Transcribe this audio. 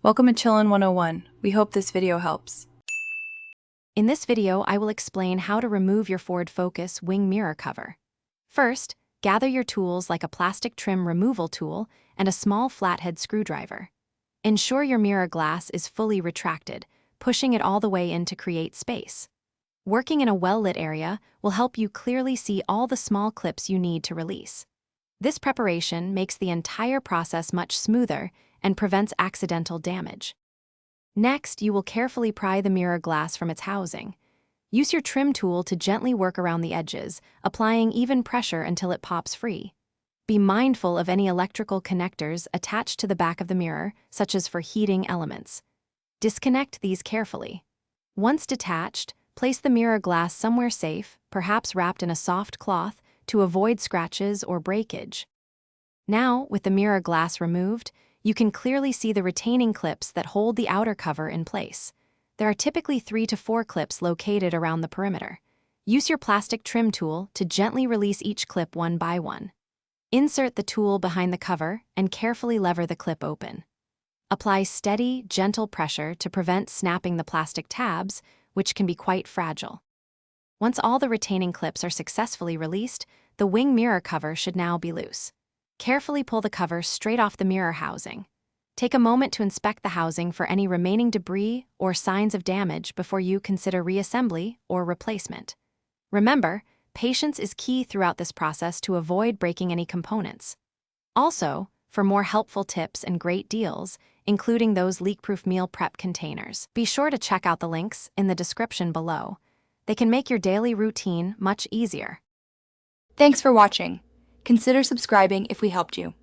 Welcome to Chillin' 101. We hope this video helps. In this video, I will explain how to remove your Ford Focus wing mirror cover. First, gather your tools like a plastic trim removal tool and a small flathead screwdriver. Ensure your mirror glass is fully retracted, pushing it all the way in to create space. Working in a well-lit area will help you clearly see all the small clips you need to release. This preparation makes the entire process much smoother and prevents accidental damage. Next, you will carefully pry the mirror glass from its housing. Use your trim tool to gently work around the edges, applying even pressure until it pops free. Be mindful of any electrical connectors attached to the back of the mirror, such as for heating elements. Disconnect these carefully. Once detached, place the mirror glass somewhere safe, perhaps wrapped in a soft cloth, to avoid scratches or breakage. Now, with the mirror glass removed, you can clearly see the retaining clips that hold the outer cover in place. There are typically 3 to 4 clips located around the perimeter. Use your plastic trim tool to gently release each clip one by one. Insert the tool behind the cover and carefully lever the clip open. Apply steady, gentle pressure to prevent snapping the plastic tabs, which can be quite fragile. Once all the retaining clips are successfully released, the wing mirror cover should now be loose. Carefully pull the cover straight off the mirror housing. Take a moment to inspect the housing for any remaining debris or signs of damage before you consider reassembly or replacement. Remember, patience is key throughout this process to avoid breaking any components. Also, for more helpful tips and great deals, including those leak-proof meal prep containers, be sure to check out the links in the description below. They can make your daily routine much easier. Thanks for watching. Consider subscribing if we helped you.